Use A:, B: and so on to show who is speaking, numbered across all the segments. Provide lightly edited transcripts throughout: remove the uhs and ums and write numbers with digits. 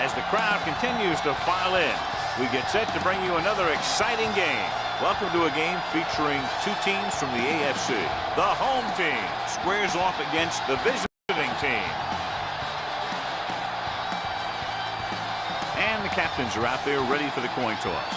A: as the crowd continues to file in. We get set to bring you another exciting game. Welcome to a game featuring two teams from the AFC. The home team squares off against the visiting team. And the captains are out there ready for the coin toss.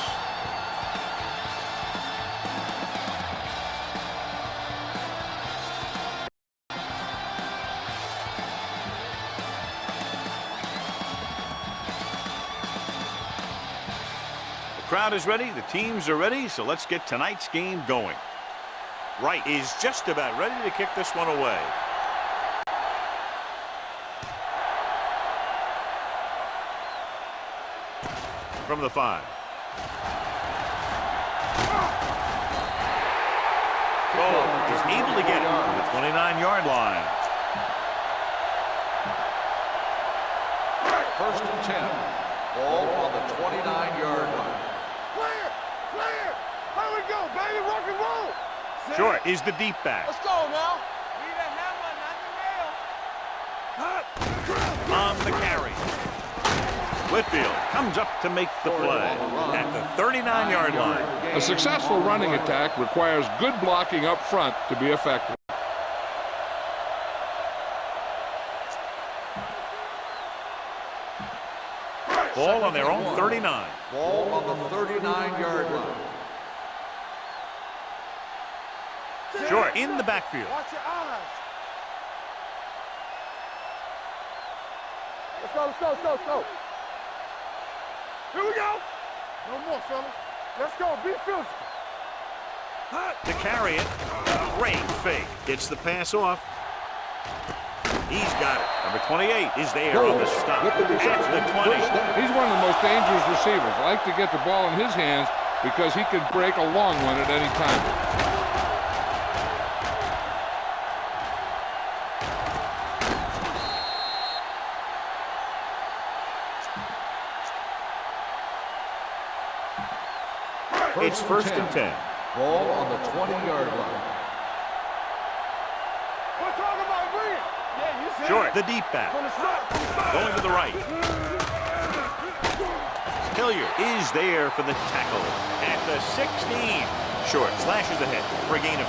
A: Crowd is ready, the teams are ready, so let's get tonight's game going. Wright is just about ready to kick this one away. From the 5. Oh, is able to get it to the 29-yard line.
B: First and 10. Ball on the 29-yard line.
A: Short is the deep back.
C: Let's go now.
D: Need a hammer, not the nail.
A: On the carry. Whitfield comes up to make the play at the 39-yard line.
E: A successful running attack requires good blocking up front to be effective.
A: Ball on their own 39.
B: Ball on the 39-yard line.
A: Short in the backfield.
C: Watch your eyes. Let's go, let's go, let's go, let's go. Here we go. No more, fella. Let's go, be physical.
A: To carry it, great fake. Gets the pass off. He's got it. Number 28 is there on the stop at the 20.
E: He's one of the most dangerous receivers. I like to get the ball in his hands because he can break a long one at any time.
A: It's first and 10.
B: Ball on the 20-yard line.
C: We're talking about Green. Yeah, you said
A: Short, the deep back. Going to the right. Hilliard is there for the tackle at the 16. Short slashes ahead for a gain of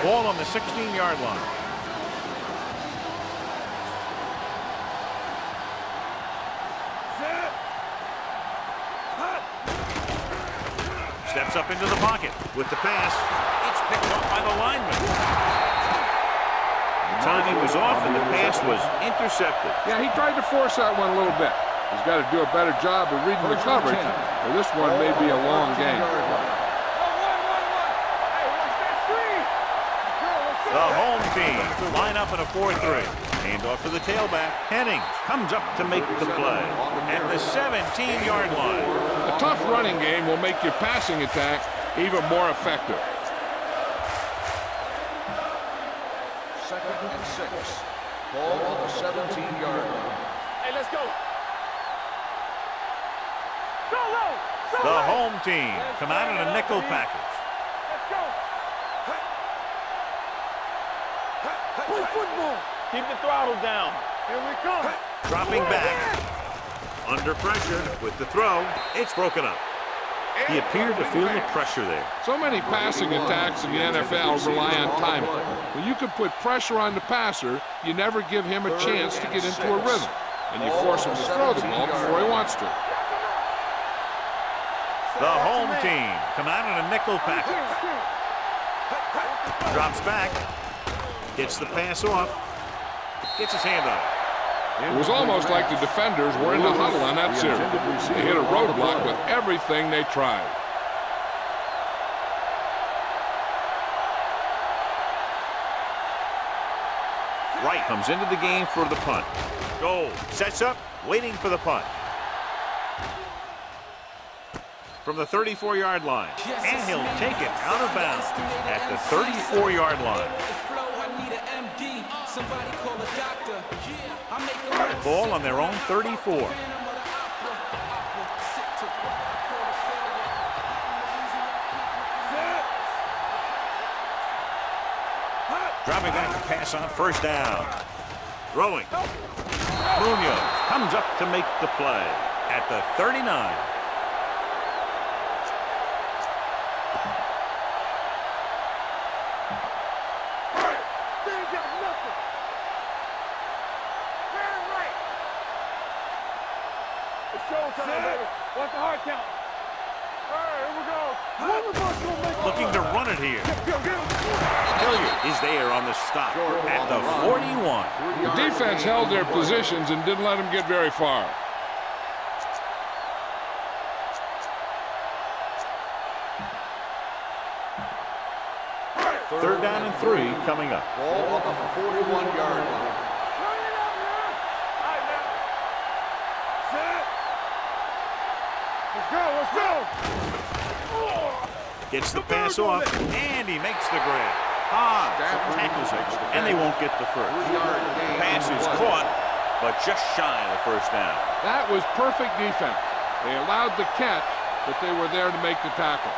A: 3. Ball on the 16-yard line. Steps up into the pocket with the pass. It's picked up by the lineman. The timing was off and the pass was intercepted.
E: Yeah, he tried to force that one a little bit. He's got to do a better job of reading the coverage, or this one may be a long game.
A: The home team line up in a 4-3. Handoff to the tailback. Hennings comes up to make the play at the 17-yard line.
E: A tough running game will make your passing attack even more effective.
B: Second and 6. Ball on the 17-yard line.
C: Hey, let's go.
A: The home team come out in a nickel package.
C: Let's go. Play football.
D: Keep the throttle down.
C: Here we come.
A: Dropping back. Under pressure with the throw. It's broken up. He appeared to feel the pressure there.
E: So many passing attacks in the NFL rely on timing. When you can put pressure on the passer, you never give him a chance to get into a rhythm. And you force him to throw the ball before he wants to.
A: The home team come out in a nickel package. Drops back. Gets the pass off. Gets his hand up.
E: It was almost like the defenders were in the huddle on that series. They hit a roadblock with everything they tried.
A: Wright comes into the game for the punt. Goal. Sets up, waiting for the punt. From the 34-yard line. And he'll take it out of bounds at the 34-yard line. Ball on their own 34. Dropping back to pass on first down. Throwing. Munoz comes up to make the play at the 39.
D: What's the hard count?
C: All right, here we go. One of us gonna make
A: Looking to run it here. Hilliard is there on the stop at the 41.
E: The defense held their positions and didn't let them get very far.
A: Third down and 3 coming up.
B: Ball on the 41-yard line.
C: Let's go.
A: Gets the pass off, and he makes the grab. Tackles it, and they won't get the first. Pass is caught, but just shy of the first down.
E: That was perfect defense. They allowed the catch, but they were there to make the tackle.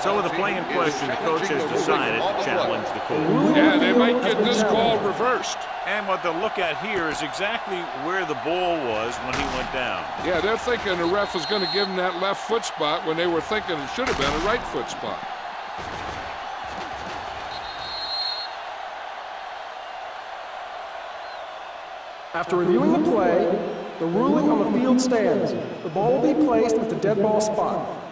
A: So with the play in question, the coach has decided to challenge the call.
E: Yeah, they might get this call reversed.
A: And what they'll look at here is exactly where the ball was when he went down.
E: Yeah, they're thinking the ref was going to give him that left foot spot when they were thinking it should have been a right foot spot.
F: After reviewing the play, the ruling on the field stands. The ball will be placed at the dead ball spot.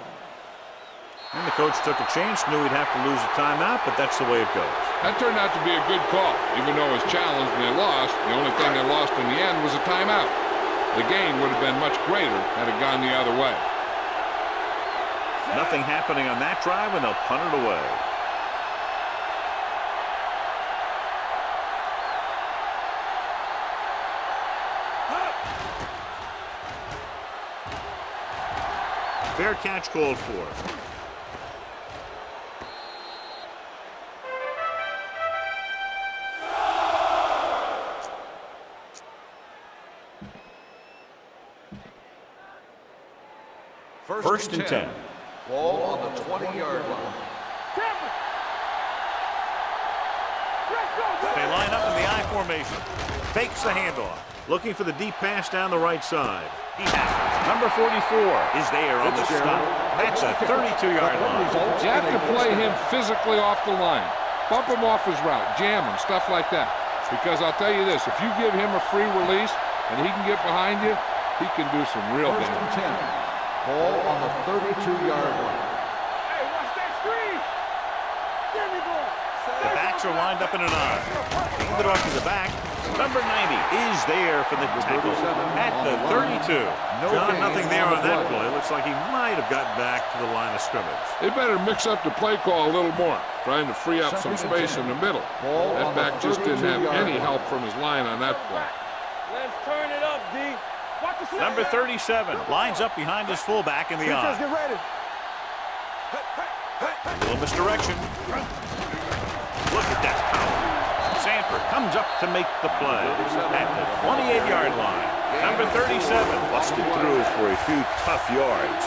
A: And the coach took a chance, knew he'd have to lose a timeout, but that's the way it goes.
E: That turned out to be a good call. Even though it was challenged and they lost, the only thing they lost in the end was a timeout. The gain would have been much greater had it gone the other way.
A: Nothing happening on that drive, and they'll punt it away. Fair catch called for. First and 10.
B: Ball on the 20-yard line.
A: They line up in the I formation. Fakes the handoff. Looking for the deep pass down the right side. He has it. Number 44 is there on the stop. That's a 32-yard line.
E: You have to play him physically off the line. Bump him off his route, jam him, stuff like that. Because I'll tell you this, if you give him a free release and he can get behind you, he can do some real damage.
B: 10. Ball on the 32-yard line.
C: Hey, watch that screen. Give me ball.
A: The backs are lined up in an I. Hand it off to the back. Number 90 is there for the tackle at the 32. John, nothing there on that play. Looks like he might have gotten back to the line of scrimmage.
E: They better mix up the play call a little more, trying to free up some space in the middle. That back just didn't have any help from his line on that play.
D: Let's turn it up, D.
A: Number 37 lines up behind his fullback in the I.
C: Get ready.
A: A little misdirection. Look at that power. Sanford comes up to make the play at the 28-yard line. Number 37 busted through for a few tough yards.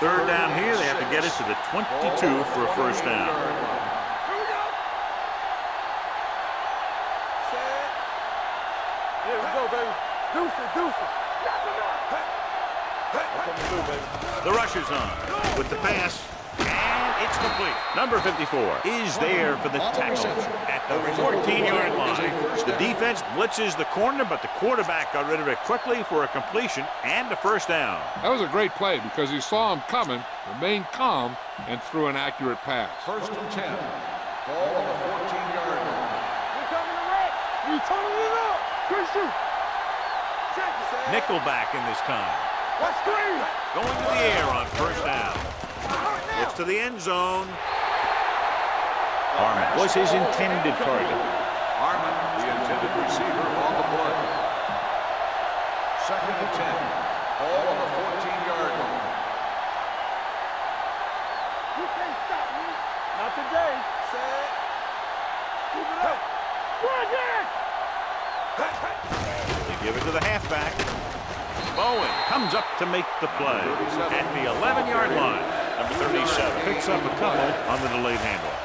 A: Third down here, they have to get it to the 22 for a first down. The rush is on with the pass, and it's complete. Number 54 is there for the tackle at the 14-yard line. The defense blitzes the corner, but the quarterback got rid of it quickly for a completion and a first down.
E: That was a great play because he saw him coming, remained calm, and threw an accurate pass.
B: First and 10. Ball on the 14-yard line.
C: We're coming to red. We turning it up. Good shoot.
A: Nickelback in this time.
C: Let's screen.
A: Going to the air on first down. Gets to the end zone. Harmon was his intended target.
B: Harmon, the intended receiver on the play. Second and 10. Ball on the 14-yard line.
C: You can't stop me.
D: Not today.
C: Keep it up. Run,
A: comes up to make the play at the 11-yard line. Number 37 picks up a couple on the delayed handoff.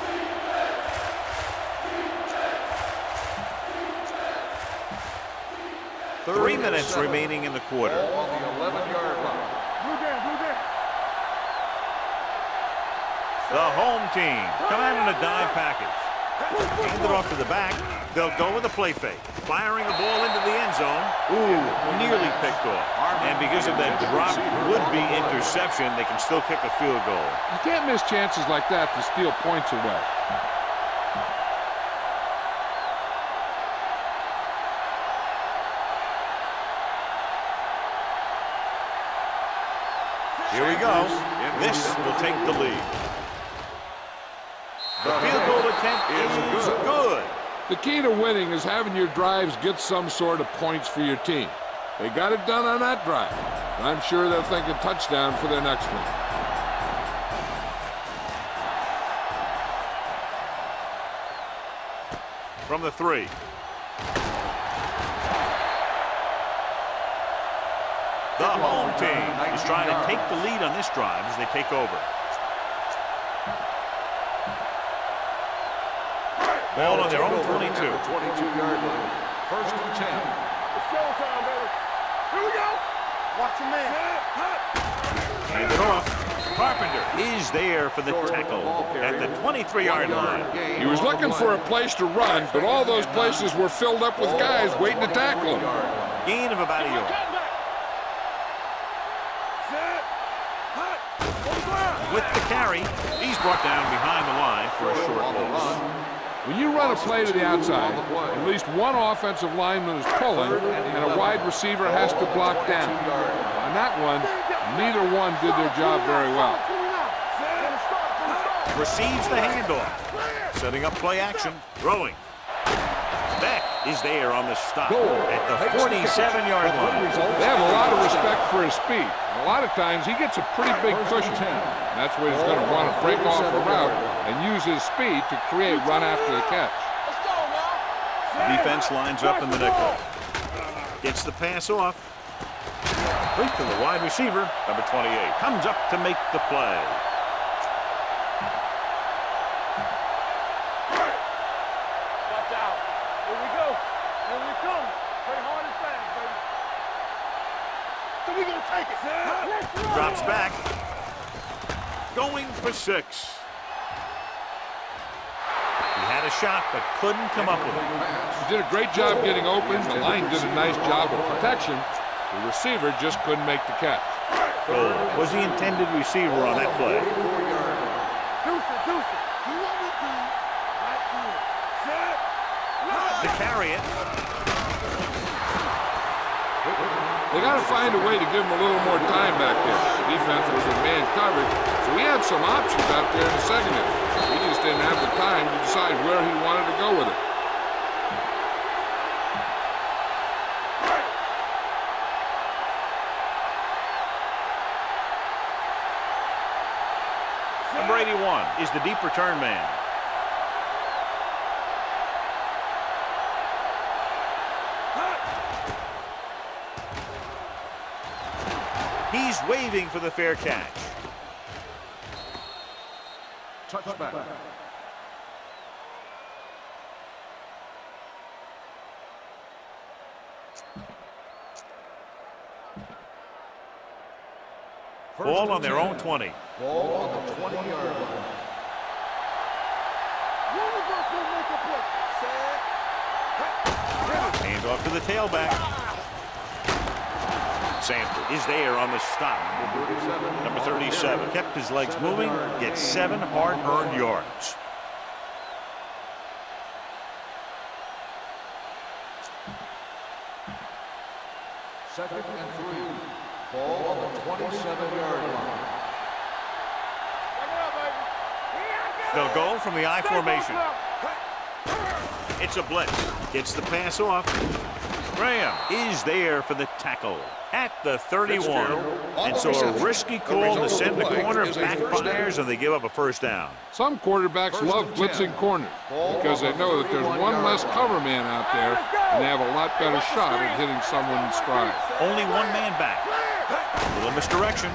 A: Three minutes remaining in the quarter.
B: On the 11-yard line.
C: Blue down, blue down.
A: The home team come out in a dime package. Hand it off to the back. They'll go with a play fake. Firing the ball into the end zone. Ooh, nearly picked off. And because of that drop would-be interception, they can still kick a field goal.
E: You can't miss chances like that to steal points away.
A: Here we go. This will take the lead. The field goal attempt is good.
E: The key to winning is having your drives get some sort of points for your team. They got it done on that drive. And I'm sure they'll think a touchdown for their next one.
A: From the 3. The home team is trying to take the lead on this drive as they take over. Ball on their own 22.
B: 22-yard line. First and 10.
C: It's showtime, baby. Here we go. Watch your man.
A: Hand it off. Carpenter is there for the tackle at the 23-yard line.
E: He was looking for a place to run, but all those places were filled up with guys waiting to tackle him.
A: Gain of about a yard. With the carry, he's brought down behind the line for a short loss.
E: When you run a play to the outside, at least one offensive lineman is pulling, and a wide receiver has to block down. On that one, neither one did their job very well.
A: Receives the handoff. Setting up play action. Throwing. Beck is there on the stop at the 47-yard line.
E: They have a lot of respect for his speed. A lot of times he gets a pretty big cushion. And that's where he's going to want to break off a route and use his speed to create run after the catch.
A: Defense lines up in the nickel. Gets the pass off. Right to the wide receiver, number 28. Comes up to make the play.
D: Watch out. Here we go. Here we come. Play hard and fast, baby.
C: So we gonna take it. Let's run.
A: Drops back. Going for 6. He had a shot, but couldn't come up with it.
E: He did a great job getting open. The line did a nice job of protection. The receiver just couldn't make the catch.
A: Goal was the intended receiver on that play.
C: Deuce it. You want me to? Right here. Set.
A: To carry it.
E: They got to find a way to give him a little more time back there. The defense was in man coverage, so he had some options out there in the secondary. He just didn't have the time to decide where he wanted to go with it.
A: Number 81 is the deep return man. He's waving for the fair catch.
B: Touchback.
A: Ball on their own 20.
B: Ball on the 20-yard line.
A: Hand off to the tailback. Sanford is there on the stop. Number 37 kept his legs moving, gets 7 hard-earned yards.
B: Second and 3. Ball on the 27-yard line.
A: They'll go from the I formation. It's a blitz. Gets the pass off. Graham is there for the tackle at the 31. And so a risky call to send the corner backfires and they give up a first down.
E: Some quarterbacks love blitzing corners because they know that there's one less cover man out there and they have a lot better shot at hitting someone in stride.
A: Only one man back. misdirection.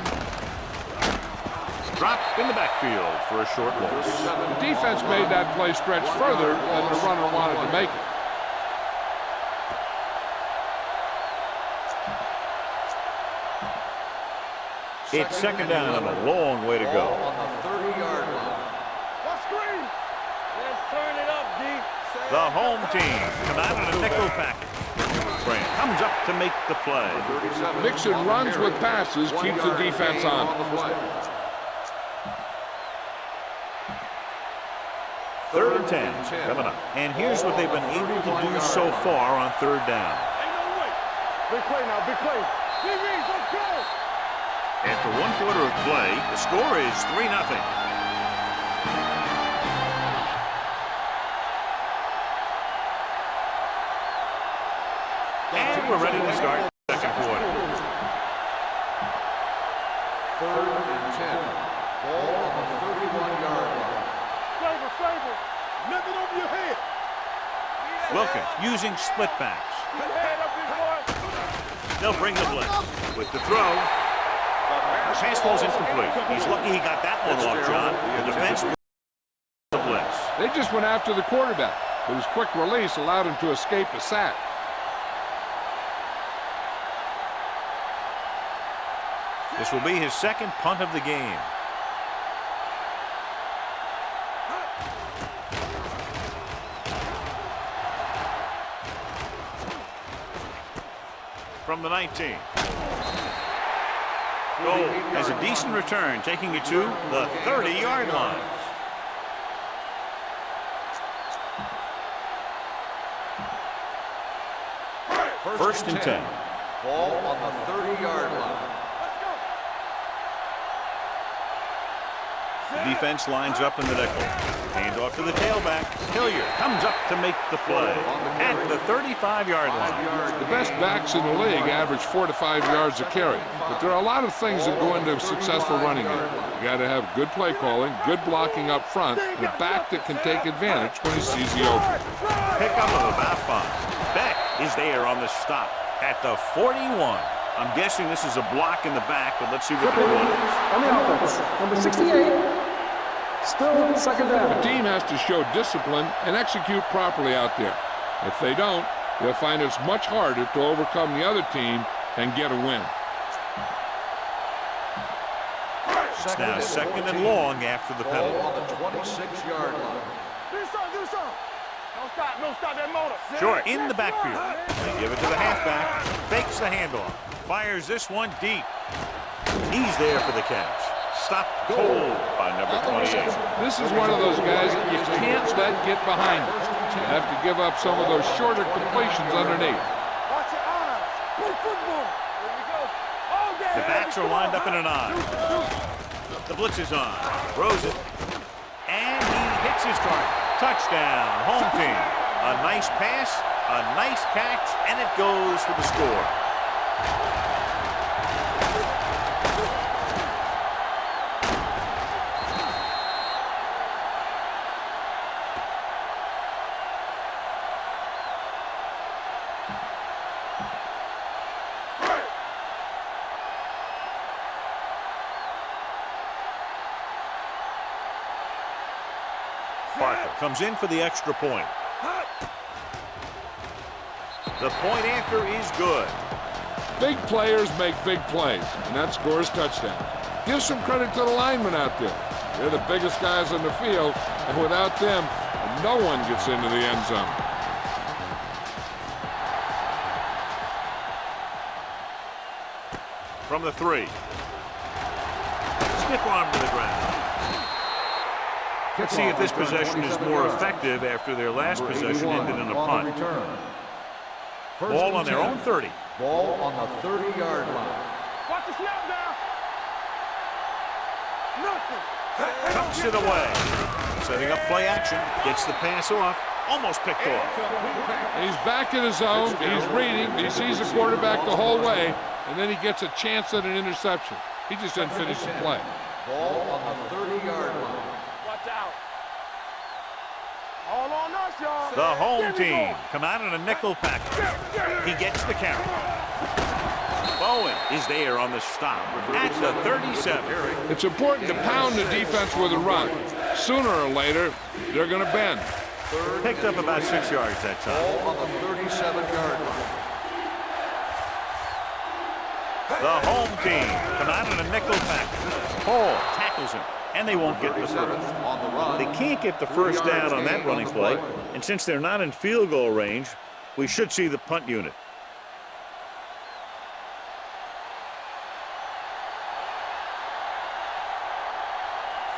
A: Dropped in the backfield for a short loss.
E: The defense made that play stretch further than the runner wanted to make it.
A: It's second down and a long way to go.
B: On the 30-yard line.
C: Let's screen.
D: Let's turn it up, D.
A: The home team come out in a nickel package. Grant comes up to make the play.
E: Mixing runs with passes keeps the defense on.
A: Third and 10 coming up. And here's what they've been able to do so far on third down.
C: Ain't no way. Big play now, big play. DBs, let's go.
A: After 1 quarter of play, the score is 3-0. And we're ready to start the second quarter.
B: Third and 10. Ball on the 31-yard line.
C: Flavor. Nothing over your head.
A: Wilkins using split backs.
C: Good head up, big boy.
A: They'll bring the blitz. With the throw, pass falls incomplete. He's lucky he got that one off, John. The defense the blitz.
E: They just went after the quarterback, but his quick release allowed him to escape a sack.
A: This will be his second punt of the game. From the 19. Goal has a decent return, taking it to the 30-yard line. First and 10.
B: Ball on the 30-yard line.
A: The defense lines up in the nickel. Hand off to the tailback. Hilliard comes up to make the play at the 35-yard line.
E: The best backs in the league average 4 to 5 yards a carry, but there are a lot of things that go into a successful running game. You got to have good play calling, good blocking up front, and a back that can take advantage when he sees the open.
A: Pickup of about 5. Beck is there on the stop at the 41. I'm guessing this is a block in the back, but let's see what the one is.
F: On the offense, number 68. Still second down.
E: The team has to show discipline and execute properly out there. If they don't, they'll find it's much harder to overcome the other team and get a win.
A: It's now second and long after the penalty.
B: Ball on the 26-yard line.
C: Do something. Don't stop that motor.
A: Sure, in the backfield. They give it to the halfback. Fakes the handoff. Fires this one deep. He's there for the catch. Stopped cold by number 28.
E: This is one of those guys that you can't let get behind you. You have to give up some of those shorter completions underneath.
C: Watch your eyes. Play football. Here we go. All day.
A: The backs are lined up in an eye. The blitz is on. Throws it. And he hits his target. Touchdown, home team. A nice pass, a nice catch, and it goes for the score. Parker comes in for the extra point. The point after is good.
E: Big players make big plays, and that scores touchdown. Give some credit to the linemen out there. They're the biggest guys on the field, and without them, no one gets into the end zone.
A: From the 3. Stiff arm to the ground. Let's see if this possession is more effective after their last possession ended in a punt. Ball on their own 30.
B: Ball on the 30-yard line.
C: Watch the snap now. Nothing.
A: Tucks it away. Setting up play action. Gets the pass off. Almost picked off.
E: He's back in his zone. He's reading. He sees the quarterback the whole way, and then he gets a chance at an interception. He just didn't finish the play.
B: Ball on the 30-yard line.
D: Watch out.
C: All on us, y'all.
A: The home team come out in a nickel package. He gets the carry. Bowen is there on the stop at the 37.
E: It's important to pound the defense with a run. Sooner or later, they're going to bend.
A: Picked up about 6 yards that time.
B: Ball on the 37-yard line.
A: The home team come out in a nickel package. Hall tackles him, and they won't get the first.
B: On the run.
A: They can't get the first down on that running play, and since they're not in field goal range, we should see the punt unit.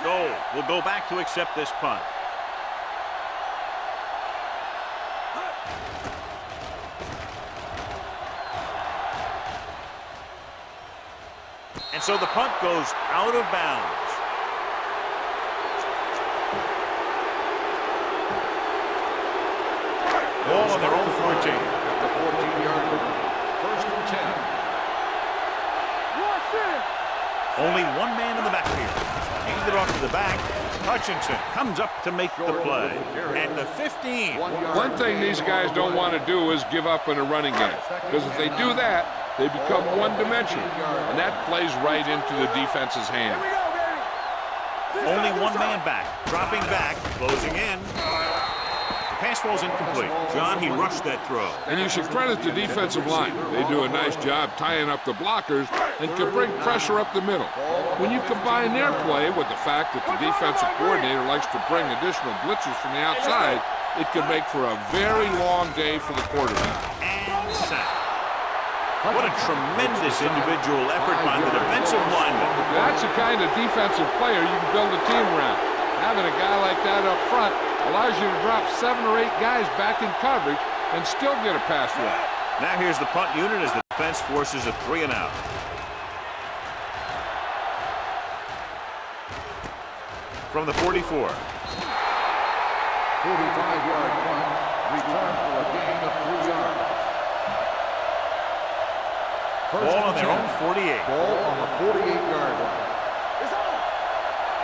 A: So we'll go back to accept this punt. And so the punt goes out of bounds. Ball on their own 14.
B: At the 14-yard line. First and 10.
A: Only one man in the backfield. Hands it off to the back. Hutchinson comes up to make the play. At the 15.
E: One thing these guys don't want to do is give up in a running game. Because if they do that, they become one-dimensional. And that plays right into the defense's hand.
A: Only one man back. Dropping back. Closing in. The pass falls incomplete. John, he rushed that throw.
E: And you should credit the defensive line. They do a nice job tying up the blockers and can bring pressure up the middle. When you combine their play with the fact that the defensive coordinator likes to bring additional blitzes from the outside, it can make for a very long day for the quarterback.
A: And sack. What a tremendous individual effort by the defensive lineman.
E: That's the kind of defensive player you can build a team around. Having a guy like that up front allows you to drop 7 or 8 guys back in coverage and still get a pass rush.
A: Now here's the punt unit as the defense forces a 3 and out. From the 44.
B: 45-yard punt. Return for a gain of 3 yards.
A: Ball on their own 48.
B: Ball on the 48-yard line.
C: It's on.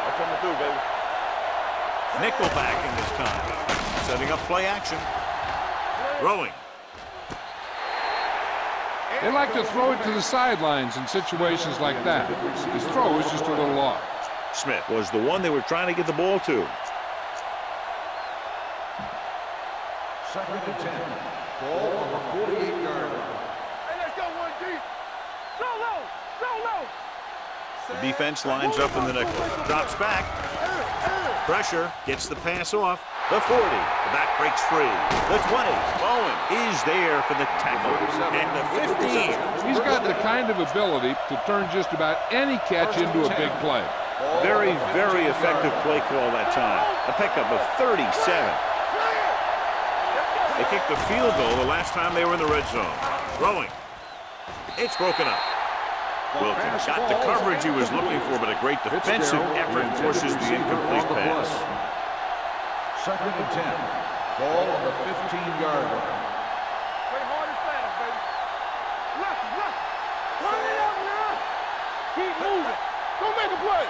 C: I'm coming through, baby.
A: Nickelback in this time. Setting up play action. Throwing.
E: They like to throw it to the sidelines in situations like that. His throw is just a little off.
A: Smith was the one they were trying to get the ball to.
B: Second and 10. Ball on the 48-yard line.
C: Hey, let's go, 1D. So low. So low.
A: The defense lines up in the nickel. Drops back. Pressure. Gets the pass off. The 40. The back breaks free. The 20. Bowen is there for the tackle. And the 15.
E: He's got the kind of ability to turn just about any catch into a big play.
A: Very, very effective play call that time. A pickup of 37. They kicked the field goal the last time they were in the red zone. Throwing. It's broken up. Wilkins got the coverage he was looking for, but a great defensive effort forces the incomplete pass.
B: Second and 10. Ball on the 15-yard line.
C: Play hard and fast, baby. Left. Run it up now. Keep moving. Go make a play.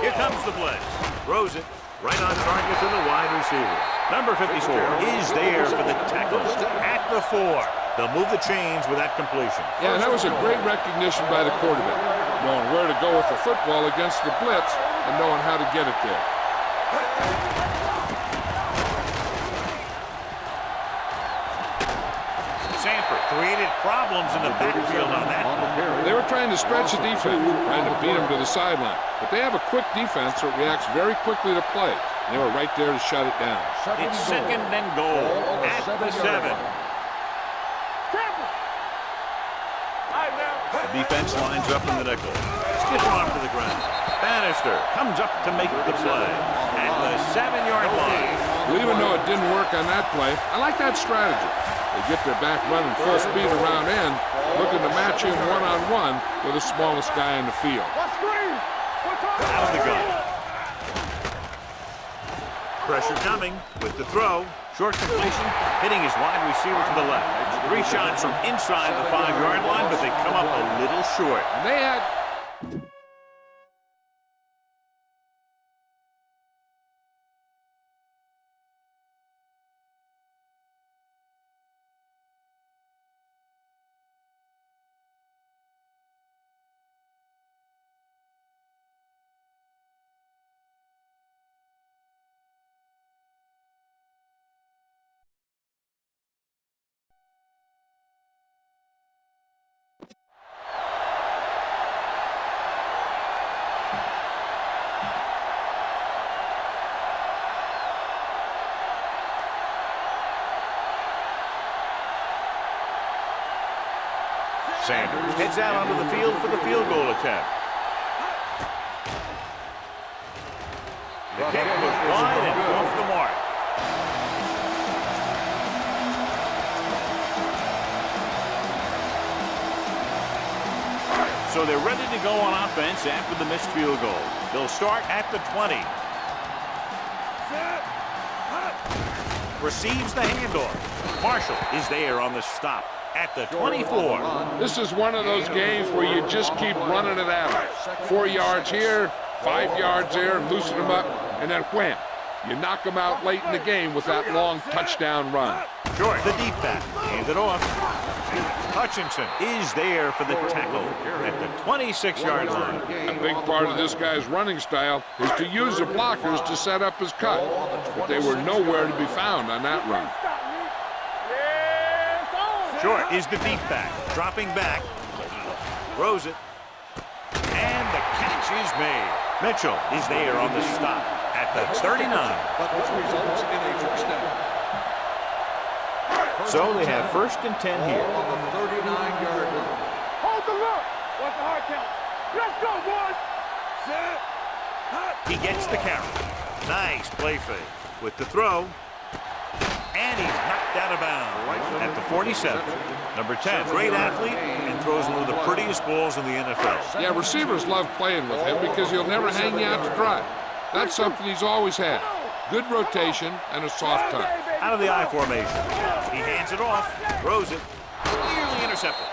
A: Here comes the blitz. Throws it right on target to the wide receiver. Number 54 is there for the tackle at the 4. They'll move the chains with that completion.
E: Yeah, and that was a great recognition by the quarterback, knowing where to go with the football against the blitz and knowing how to get it there.
A: Sanford created problems in the backfield on that.
E: They were trying to stretch the defense, trying to beat them to the sideline. But they have a quick defense that reacts very quickly to play. And they were right there to shut it down.
A: It's second and goal at the 7. The defense lines up in the nickel. Stiff arm to the ground. Bannister comes up to make the play at the 7-yard line.
E: Well, even though it didn't work on that play, I like that strategy. They get their back running full speed around end, looking to match him one-on-one with the smallest guy in the field.
A: Out of the gun. Pressure coming with the throw. Short completion, hitting his wide receiver to the left. 3 shots from inside the 5-yard line, but they come up a little short.
E: And they had
A: Sanders heads out onto the field for the field goal attempt. The kick was wide and off the mark. So they're ready to go on offense after the missed field goal. They'll start at the 20. Receives the handoff. Marshall is there on the stop at the 24.
E: This is one of those games where you just keep running it at them. 4 yards here, 5 yards there, loosen them up, and then wham. You knock them out late in the game with that long touchdown run.
A: Short, the deep back, hand it off. Hutchinson is there for the tackle at the 26-yard line.
E: A big part of this guy's running style is to use the blockers to set up his cut, but they were nowhere to be found on that run.
A: Short is the deep back, dropping back, throws it, and the catch is made. Mitchell is there on the stop at the 39.
B: But which results in a first down.
A: So they have 1st and 10 here.
B: On the 39-yard line.
C: Hold the look. What's the hard count? Let's go, boys.
A: He gets the carry. Nice play fake with the throw. And he's knocked out of bounds at the 47. Number 10, great athlete, and throws one of the prettiest balls in the NFL.
E: Yeah, receivers love playing with him because he'll never hang you out to dry. That's something he's always had. Good rotation and a soft touch.
A: Out of the I formation. He hands it off, throws it, nearly intercepted.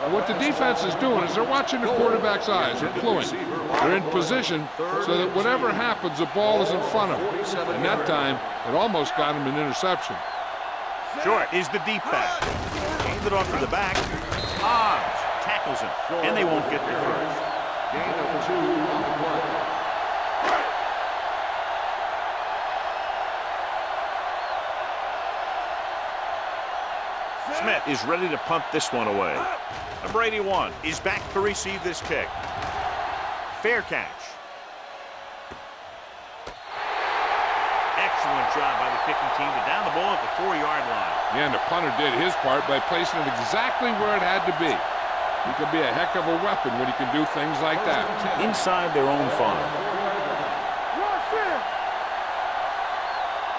E: And what the defense is doing is they're watching the quarterback's eyes. They're cluing. They're in position so that whatever happens, the ball is in front of them. And that time, it almost got him an interception.
A: Short is the deep back. Hand it off to the back. Hobbs tackles him, and they won't get there first.
B: Gain of 2 on the play.
A: Smith is ready to punt this one away. Number 81 is back to receive this kick. Fair catch. Excellent job by the kicking team to down the ball at the 4-yard line.
E: Yeah, and the punter did his part by placing it exactly where it had to be. He can be a heck of a weapon when he can do things like that.
A: Inside their own 5.
C: Rush in.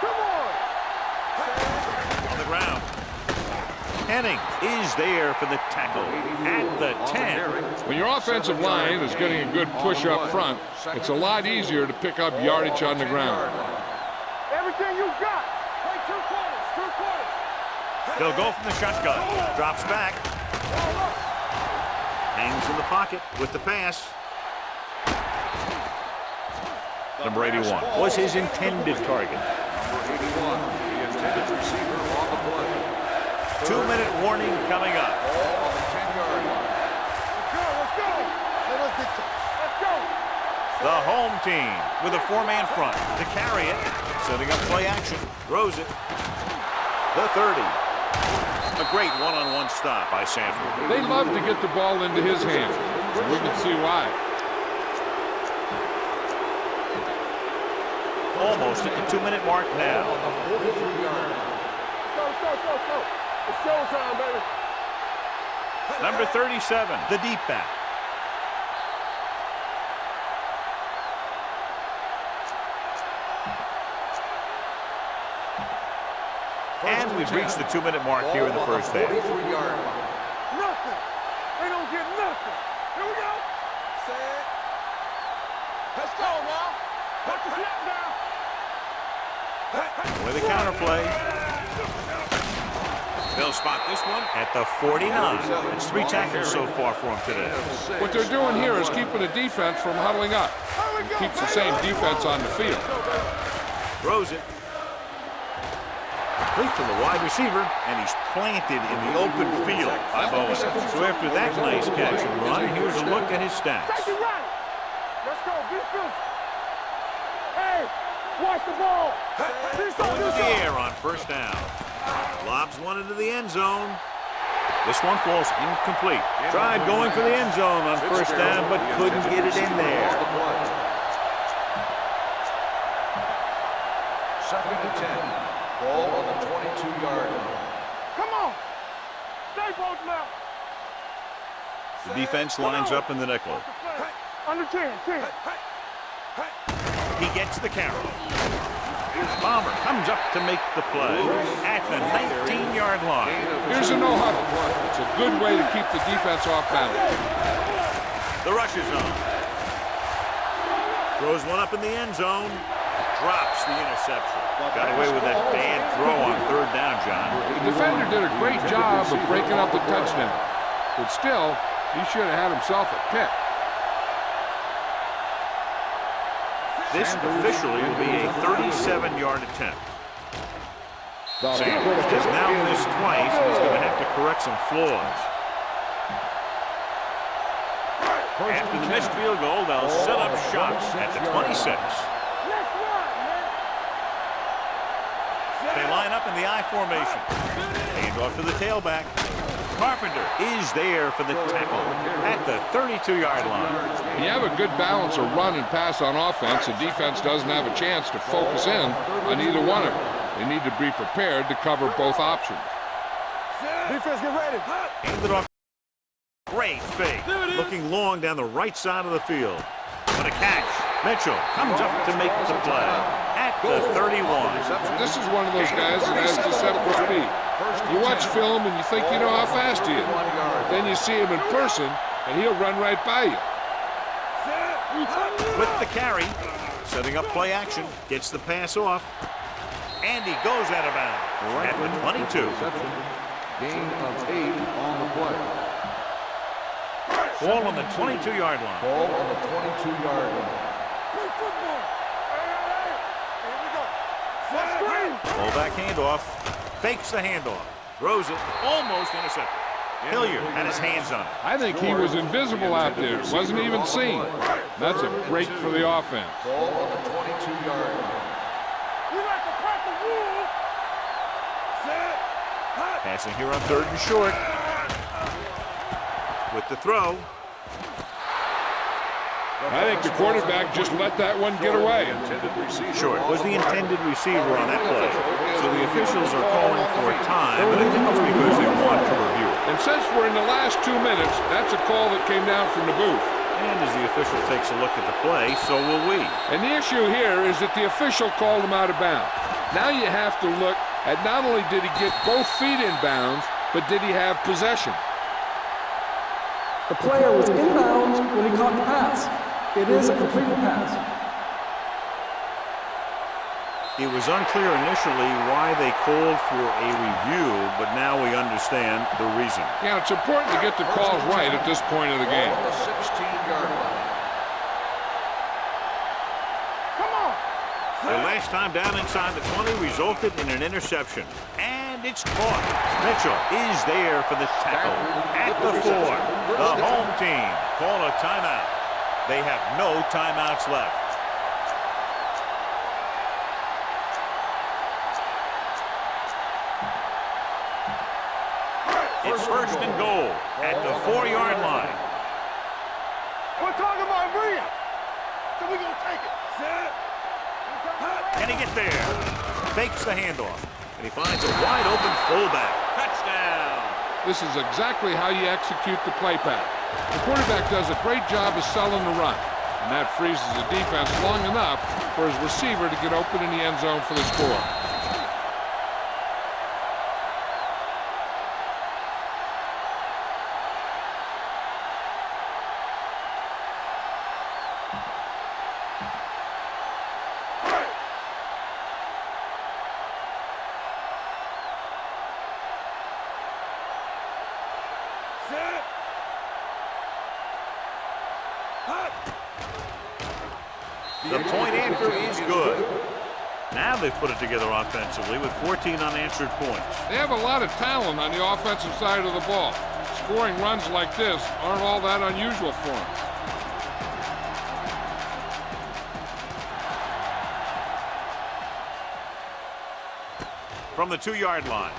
C: Come on.
A: On the ground. Henning is there for the tackle at the 10.
E: When your offensive line is getting a good push up front, it's a lot easier to pick up yardage on the ground.
C: Everything you got.
D: Play 2 quarters, 2 quarters.
A: They'll go from the shotgun. Drops back. Hangs in the pocket with the pass. Number 81 was his intended target.
B: Number 81, the intended receiver on the play.
A: 2-minute warning coming up.
B: Ball on the 10-yard line.
C: Let's go. Let's go.
A: The home team with a 4-man front to carry it. Setting up play action. Throws it. The 30. A great one-on-one stop by Sanford.
E: They love to get the ball into his hands. We can see why.
A: Almost at the 2-minute mark now.
B: On the 43-yard line.
C: Go. It's showtime, baby.
A: Number 37, the deep back. And we've reached the 2-minute mark here in the first half.
B: 43-yard line.
C: Nothing. They don't get nothing. Here we go. Set. Let's go now. Put the snap down.
A: With a counterplay. They'll spot this one at the 49. It's 3 tackles so far for him today.
E: What they're doing here is keeping the defense from huddling up. Keeps the same defense on the field.
A: Throws it. Complete to the wide receiver, and he's planted in the open field by Bowen. So after that nice catch and run, here's a look at his stats.
C: Take it right. Let's go. Defense. Hey, watch the ball.
A: Going to the air on first down. Lobs one into the end zone. This one falls incomplete. Tried going for the end zone on first down, but couldn't get it in there.
B: 2nd and 10. Ball on the 22-yard line.
C: Come on. Stay both now.
A: The defense lines up in the nickel.
C: Under 10.
A: He gets the carry. Palmer comes up to make the play at the 19-yard line.
E: Here's a no-huddle. It's a good way to keep the defense off balance.
A: The rush is on. Throws one up in the end zone. Drops the interception. Got away with that bad throw on third down, John.
E: The defender did a great job of breaking up the touchdown. But still, he should have had himself a pick.
A: This officially will be a 37-yard attempt. Sanders has now missed twice, and he's going to have to correct some flaws. After the missed field goal, they'll set up shots at the 26. They line up in the I formation. Hand off to the tailback. Carpenter is there for the tackle at the 32-yard line.
E: You have a good balance of run and pass on offense. The defense doesn't have a chance to focus in on either one of them. They need to be prepared to cover both options.
C: Defense, get ready.
A: Hand it off. Great fake. Looking long down the right side of the field. What a catch. Mitchell comes up to make the play at the 31.
E: This is one of those guys that has deceptive speed. You watch film and you think you know how fast he is. Then you see him in person and he'll run right by you.
A: With the carry, setting up play action, gets the pass off, and he goes out of bounds at the 22.
B: Gain of 8 on the play.
A: Ball on the 22-yard line.
B: Ball on the 22-yard line.
A: Fullback handoff. Fakes the handoff. Throws it. Almost intercepted. Hilliard had his hands on it.
E: I think he was invisible out there. Wasn't even seen. That's a break for the offense.
B: Ball on the 22-yard line.
A: Passing here on third and short. With the throw.
E: I think the quarterback just let that one get away.
A: Short was the intended receiver on that play. So the officials are calling for time, but I think it's because they want to review it.
E: And since we're in the last 2 minutes, that's a call that came down from the booth.
A: And as the official takes a look at the play, so will we.
E: And the issue here is that the official called him out of bounds. Now you have to look at not only did he get both feet in bounds, but did he have possession?
F: The player was inbounds when he caught the pass. It is a completed pass.
A: It was unclear initially why they called for a review, but now we understand the reason.
E: Yeah, it's important to get the calls right at this point of the game.
B: Ball on the 16-yard line.
C: Come on.
A: Their last time down inside the 20 resulted in an interception. And it's caught. Mitchell is there for the tackle at the 4. The home team call a timeout. They have no timeouts left. It's first and goal at the 4-yard line.
C: We're talking about Bria. So we're going to take it.
A: Can he get there? Fakes the handoff. And he finds a wide open fullback. Touchdown.
E: This is exactly how you execute the play pattern. The quarterback does a great job of selling the run. And that freezes the defense long enough for his receiver to get open in the end zone for the score.
A: The point after is good. Now they've put it together offensively with 14 unanswered points.
E: They have a lot of talent on the offensive side of the ball. Scoring runs like this aren't all that unusual for them.
A: From the 2-yard line.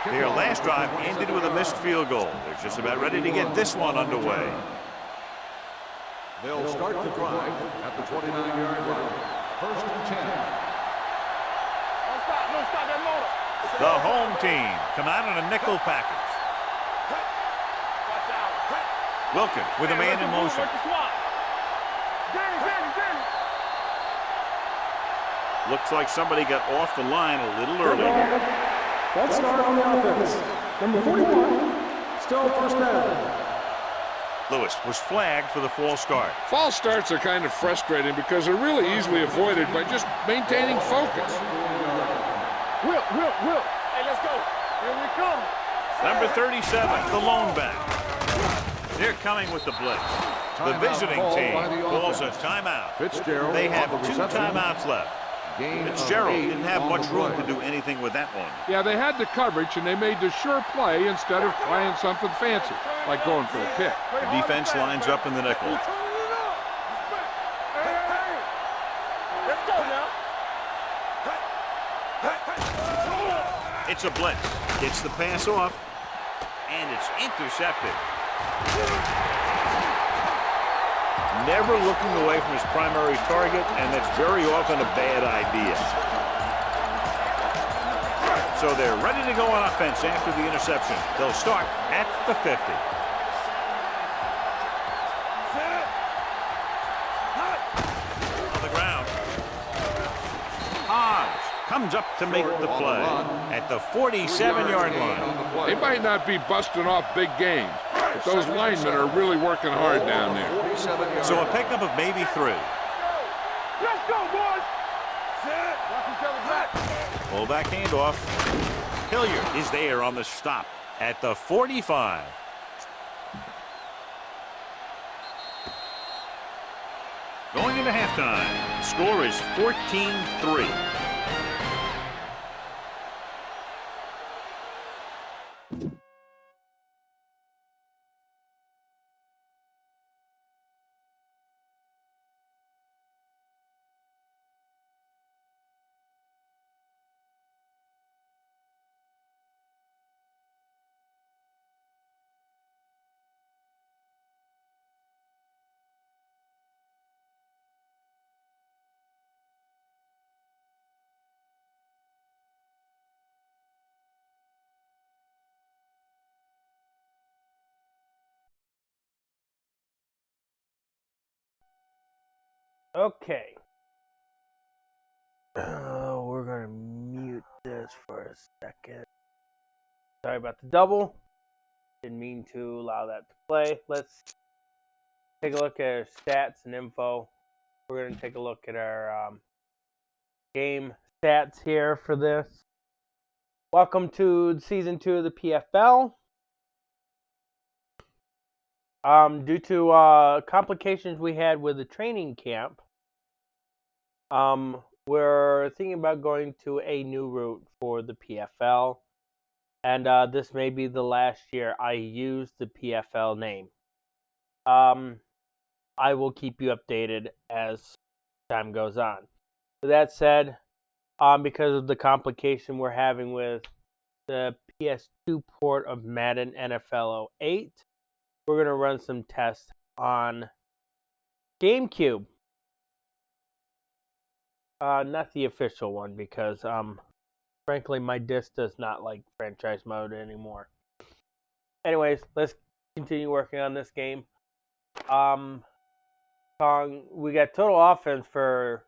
A: Their last drive ended with a missed field goal. They're just about ready to get this one underway.
B: They'll start the drive at the 29-yard line. First and 10.
C: Don't stop that motor.
A: The home team come out in a nickel package. Wilkins with a man in motion. Looks like somebody got off the line a little early.
F: False start on the offense. Number 41, still first down.
A: Lewis was flagged for the false start.
E: False starts are kind of frustrating because they're really easily avoided by just maintaining focus.
C: Will. Hey, let's go. Here we come.
A: Number 37, the lone back. They're coming with the blitz. The visiting team calls a timeout.
B: Fitzgerald.
A: They have
B: on the
A: 2
B: reception.
A: timeouts left.
B: Gain of
A: Fitzgerald
B: 8
A: didn't have
B: on
A: much
B: the
A: room
B: play.
A: to do anything with that one.
E: Yeah, they had the coverage, and they made the sure play instead of trying something fancy, like going for a pick.
A: The defense lines up in the nickel.
C: Let's go now.
A: It's a blitz. Gets the pass off, and it's intercepted. Never looking away from his primary target, and that's very often a bad idea. So they're ready to go on offense after the interception. They'll start at the 50. On the ground. Hobbs comes up to make the play at the 47-yard line.
E: They might not be busting off big games, but those linemen are really working hard down there.
B: 47 yards.
A: So a pickup of maybe 3.
C: Let's go, boys. Watch each other back.
A: Fullback handoff. Hilliard is there on the stop at the 45. Going into halftime, the score is 14-3.
G: Okay. We're going to mute this for a second. Sorry about the double. Didn't mean to allow that to play. Let's take a look at our stats and info. We're going to take a look at our game stats here for this. Welcome to Season 2 of the PFL. Due to complications we had with the training camp, we're thinking about going to a new route for the PFL, and this may be the last year I use the PFL name. I will keep you updated as time goes on. With that said, because of the complication we're having with the PS2 port of Madden NFL 08, we're going to run some tests on GameCube. Not the official one because, frankly, my disc does not like franchise mode anymore. Anyways, let's continue working on this game. We got total offense for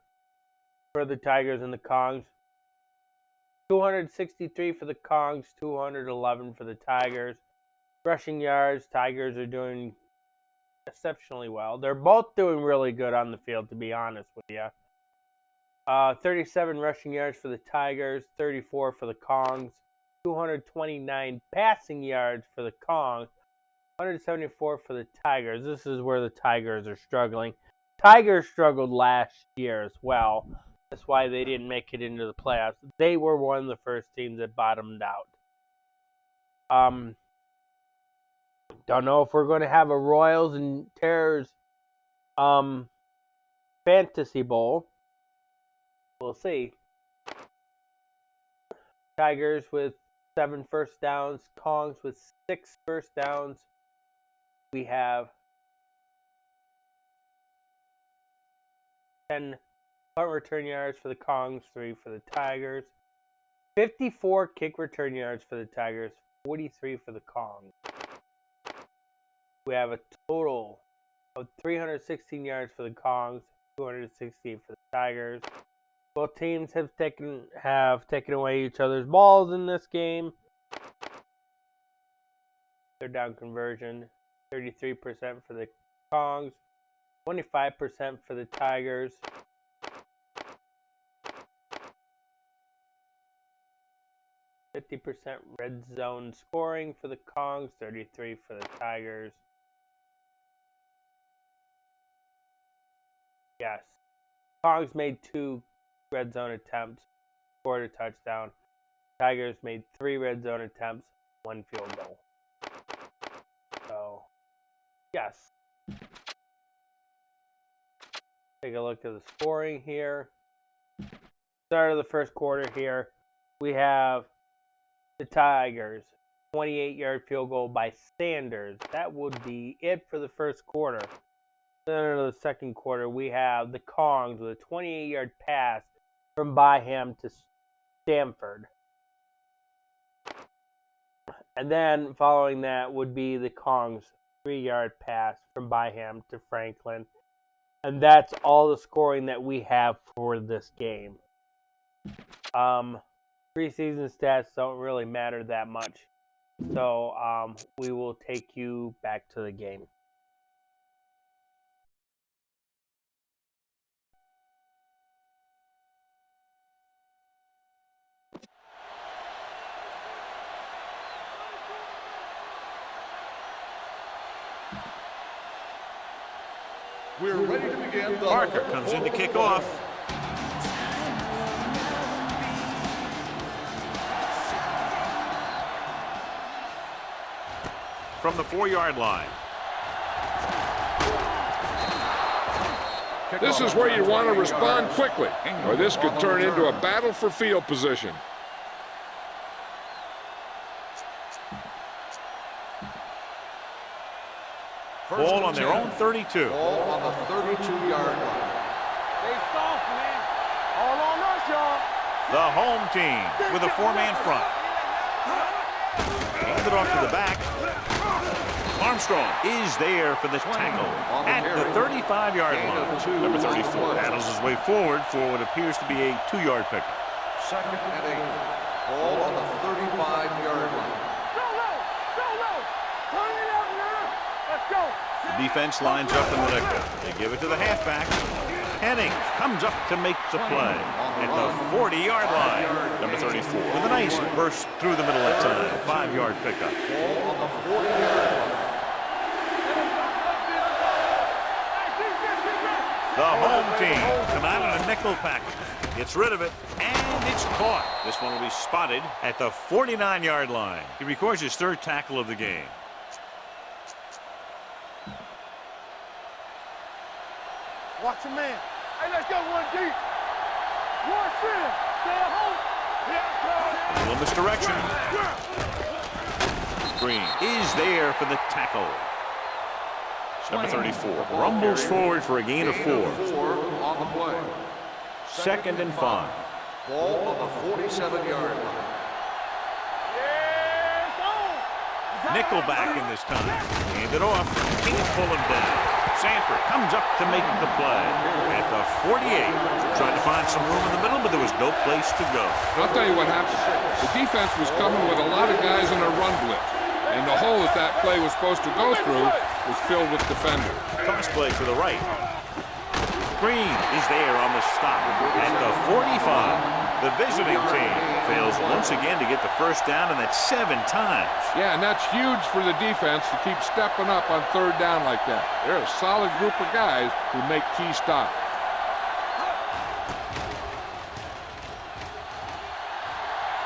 G: the Tigers and the Kongs. 263 for the Kongs, 211 for the Tigers. Rushing yards, Tigers are doing exceptionally well. They're both doing really good on the field, to be honest with you. 37 rushing yards for the Tigers, 34 for the Kongs, 229 passing yards for the Kongs, 174 for the Tigers. This is where the Tigers are struggling. Tigers struggled last year as well. That's why they didn't make it into the playoffs. They were one of the first teams that bottomed out. Don't know if we're going to have a Royals and Terrors Fantasy Bowl. We'll see. Tigers with 7 first downs. Kongs with 6 first downs. We have 10 punt return yards for the Kongs, 3 for the Tigers. 54 kick return yards for the Tigers, 43 for the Kongs. we have a total of 316 yards for the Kongs, 260 for the Tigers. Both teams have taken away each other's balls in this game. Third down conversion, 33% for the Kongs, 25% for the Tigers. %50 red zone scoring for the Kongs, 33 for the Tigers. Yes. Kongs made 2 red zone attempts, scored a touchdown. Tigers made 3 red zone attempts, 1 field goal. So, yes. Take a look at the scoring here. Start of the first quarter here. We have the Tigers, 28-yard field goal by Sanders. That would be it for the first quarter. Then in the second quarter, we have the Kongs with a 28-yard pass from Byham to Stanford. And then following that would be the Kongs' 3-yard pass from Byham to Franklin. And that's all the scoring that we have for this game. Preseason stats don't really matter that much. So we will take you back to the game.
B: We're ready to begin.
A: Parker comes in to kick off. From the 4-yard line.
E: This is where you want to respond quickly, or this could turn into a battle for field position.
A: Ball on their own 32.
B: Ball on the 32-yard line.
C: Stay soft, man. All on us, y'all.
A: The home team with a 4-man front. Hand it off to the back. Armstrong is there for the tackle at the 35-yard line. Number 34 battles his way forward for what appears to be a 2-yard pickup.
B: 2nd and 8. Ball on the 35-yard line.
C: Go low. Go low. Turn it up now. Let's go.
A: The defense lines up in the nickel. They give it to the halfback. Henning comes up to make the play at the 40-yard line. Number 34 with a nice burst through the middle that time. 5-yard pickup.
B: Ball on the 40-yard line.
A: The home team come out in a nickel package. Gets rid of it, and it's caught. This one will be spotted at the 49-yard line. He records his 3rd tackle of the game.
C: Watch a man. Hey, let's go 1 deep. 1 center. Stay at home.
A: A little misdirection. Green is there for the tackle. Number 34 rumbles forward for a gain of 4.
B: 4 on the play.
A: 2nd and 5.
B: Ball on the 47-yard line.
A: Nickelback in this time. Hand it off. Can't pull him down. Sanford comes up to make the play at the 48. Tried to find some room in the middle, but there was no place to go.
E: I'll tell you what happened. The defense was coming with a lot of guys in a run blitz, and the hole that play was supposed to go through was filled with defenders.
A: Toss play to the right. Green is there on the stop at the 45. The visiting team fails once again to get the first down, and that's 7 times.
E: Yeah, and that's huge for the defense to keep stepping up on 3rd down like that. They're a solid group of guys who make key stops.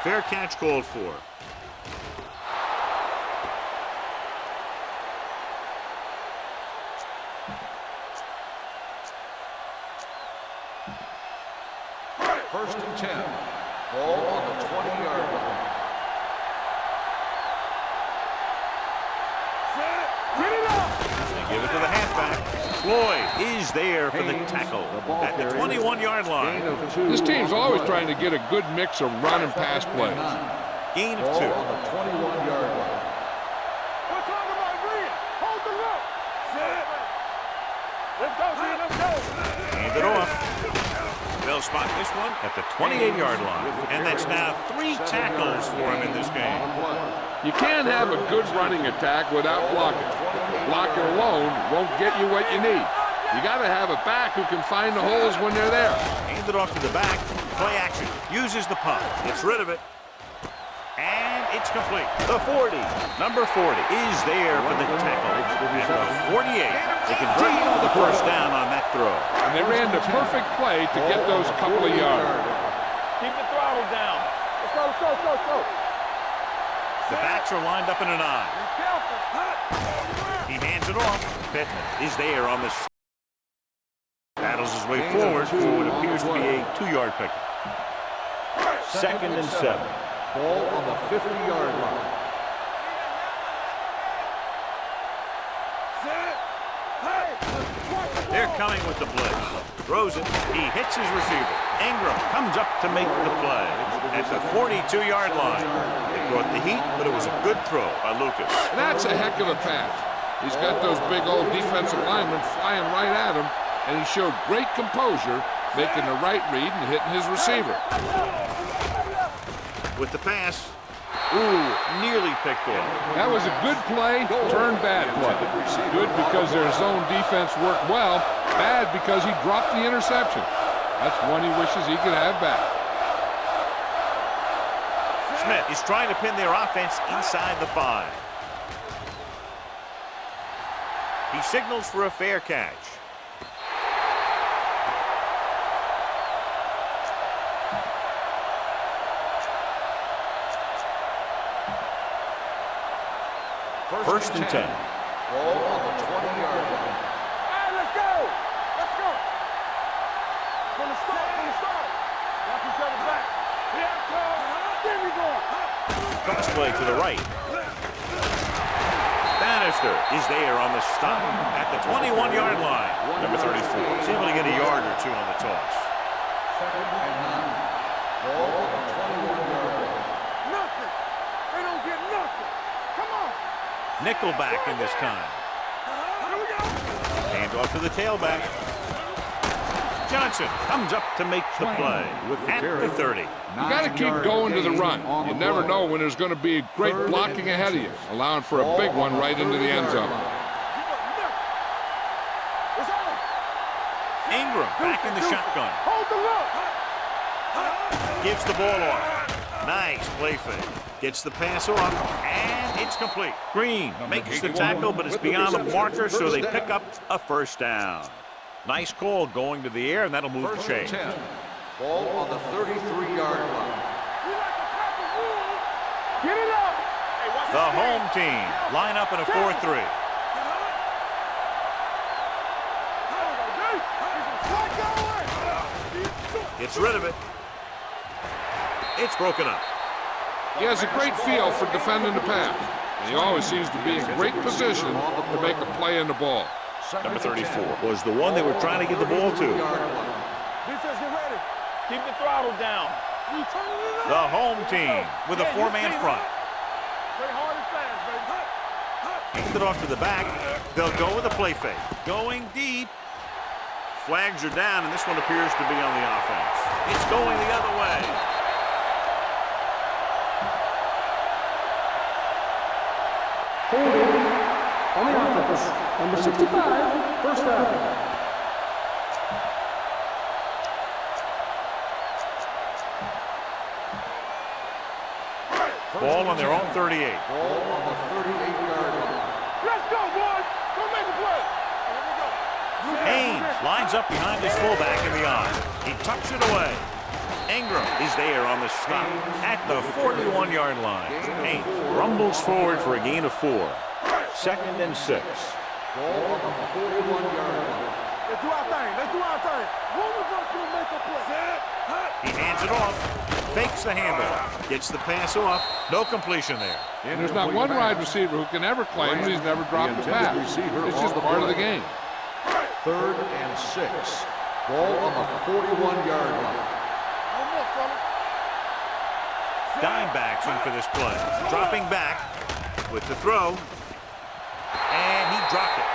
A: Fair catch called for.
B: First and 10. Ball on the 20-yard line.
A: They give it to the halfback. Floyd is there for the tackle at the 21-yard line.
E: This team's always trying to get a good mix of run and pass plays.
A: Gain of
B: Ball
A: 2.
B: on the 21-yard line.
C: We're talking about Green. Hold the rock.
D: Let's go, G. Let's go.
A: Hand it off. They'll spot this one at the 28-yard line. And that's now 3 tackles for him in this game.
E: You can't have a good running attack without blocking. Blocking alone won't get you what you need. You got to have a back who can find the holes when they're there.
A: Hand it off to the back. Play action. Uses the punt. Gets rid of it. And it's complete. The 40. Number 40 is there for the tackle. At the 48. They convert for the first down on that throw.
E: And they ran the perfect play to get those couple of yards.
D: Keep the throttle down.
C: Let's go, let's go, let's go, let's go.
A: The backs are lined up in an eye.
C: Be careful.
A: He hands it off. Pittman is there on the battles his way forward for what appears to be a 2-yard pickup. 2nd and 7.
B: Ball on the 50-yard line.
A: They're coming with the blitz. Throws it. He hits his receiver. Ingram comes up to make the play at the 42-yard line. It brought the heat, but it was a good throw by Lucas.
E: That's a heck of a pass. He's got those big old defensive linemen flying right at him, and he showed great composure, making the right read and hitting his receiver.
A: With the pass, ooh, nearly picked off.
E: That was a good play, turned bad play. Good because their zone defense worked well, bad because he dropped the interception. That's one he wishes he could have back.
A: Smith is trying to pin their offense inside the 5. He signals for a fair catch. First and 10.
B: Ball on the 20-yard line.
C: Hey, let's go. Let's go. From the start. Watch each other back. There we go.
A: Cross play to the right. Bannister is there on the stop at the 21-yard line. Number 34 is able to get a yard or two on the toss.
B: 2nd and 9. Ball on the 21-yard line.
C: Nothing. They don't get nothing. Come on.
A: Nickelback in this time.
C: Here we go.
A: Hand off to the tailback. Johnson comes up to make the play at the 30.
E: You got to keep going to the run. You never know when there's going to be great blocking ahead of you, allowing for a big one right into the end zone.
C: It's on.
A: Ingram back in the shotgun.
C: Hold the look.
A: Gives the ball off. Nice play fake. Gets the pass off, and it's complete. Green makes the tackle, but it's beyond the marker, so they pick up a first down. Nice call going to the air, and that'll move the chain.
B: 10. Ball on the 33-yard line.
C: Get it up.
A: The home team line up in a 4-3. Gets rid of it. It's broken up.
E: He has a great feel for defending the pass, and he always seems to be in great position to make a play in the ball.
A: Number 34 was the one they were trying to get the ball to.
C: Defense, get ready.
D: Keep the throttle down.
C: We turning it up.
A: The home team with a 4-man front.
C: Play hard and fast, baby.
A: Hand it off to the back. They'll go with a play fake. Going deep. Flags are down, and this one appears to be on the offense. It's going the other way.
F: Holding on the offense. Number 65, first down.
A: Ball on their own 38.
B: Ball on the 38-yard line.
C: Let's go, boys. Go make a play. Here we go.
A: Haynes lines up behind his fullback in the eye. He tucks it away. Ingram is there on the stop at the 41-yard line. Haynes rumbles forward for a gain of 4. 2nd and 6.
B: Ball on the 41-yard line.
C: Let's do our thing. Let's do our thing. One of us will make a play.
A: He hands it off. Fakes the handoff. Gets the pass off. No completion there.
E: There's not one wide receiver who can ever claim that he's never dropped a pass. It's just part of the game.
B: 3rd and 6. Ball on the 41-yard line.
A: Dimebacks in for this play. Dropping back with the throw. And he dropped it.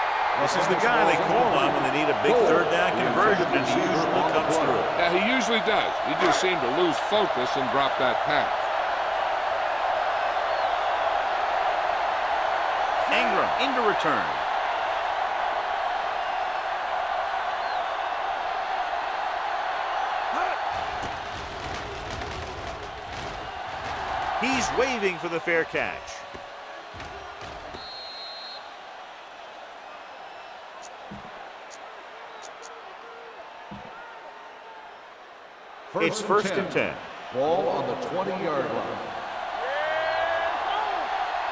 A: This is the guy they call on when they need a big third down conversion, and he usually comes through.
E: Yeah, he usually does. He just seemed to lose focus and drop that pass.
A: Ingram into return. He's waving for the fair catch. It's first and 10.
B: Ball on the 20-yard line.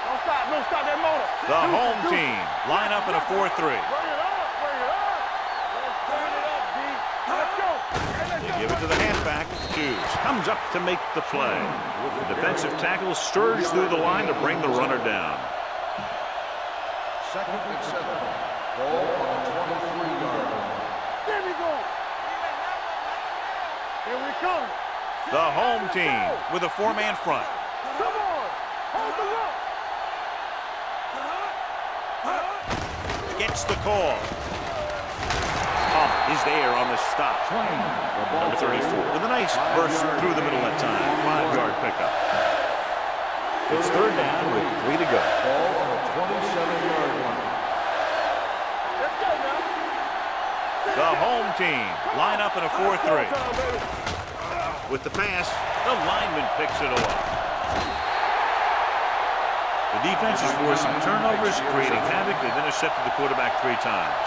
C: Don't stop that motor.
A: The home team line up in a 4-3.
C: Bring it up, bring it up. Let's turn it up, D. Let's go.
A: You give it to the halfback. Hughes comes up to make the play. The defensive tackle surges through the line to bring the runner down.
B: Second and 7. Ball on the 23-yard line.
C: There we go. Here we come.
A: The home team with a 4-man front.
C: Come on. Hold the rope.
A: Gets the call. Hump is there on the stop. Number 34 with a nice burst through the middle that time. 5-yard pickup. It's third down with 3 to go.
B: Ball on the 27-yard line.
C: Let's go now.
A: The home team line up in a 4-3. With the pass, the lineman picks it off. The defense is forcing turnovers, creating havoc. They've intercepted the quarterback 3 times.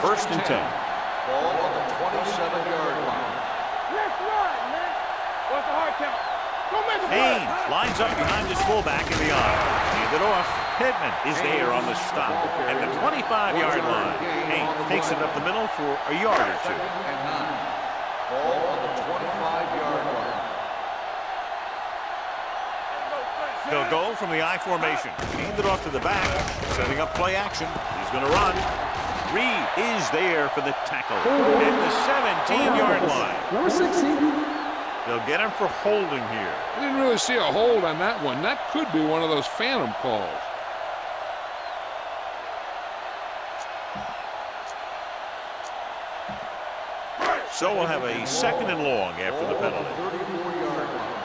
A: First and 10.
B: Ball on the 27-yard line.
C: Let's run, man.
D: What's the hard count?
C: Don't make a play.
A: Haynes lines up behind his fullback in the eye. Hand it off. Pittman is there on the stop at the 25-yard line. Haynes takes it up the middle for a yard or 2.
B: Second and 9. Ball on the 25-yard line.
A: They'll go from the I formation. Hand it off to the back. Setting up play action. He's going to run. Reed is there for the tackle at the 17-yard line.
F: Number 16.
A: They'll get him for holding here.
E: I didn't really see a hold on that one. That could be one of those phantom calls.
A: So we'll have a second and long after the penalty.
B: 34-yard line.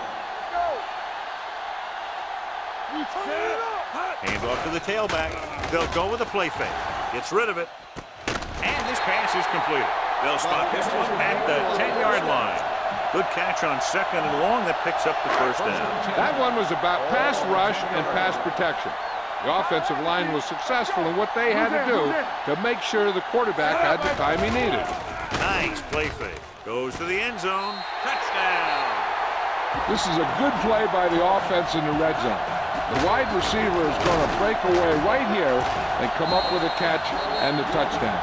A: Hand off to the tailback. They'll go with a play fake. Gets rid of it. And this pass is completed. They'll stop this one at the 10-yard line. Good catch on second and long. That picks up the first down.
E: That one was about pass rush and pass protection. The offensive line was successful in what they had to do to make sure the quarterback had the time he needed.
A: Nice play fake. Goes to the end zone. Touchdown.
E: This is a good play by the offense in the red zone. The wide receiver is going to break away right here and come up with a catch and the touchdown.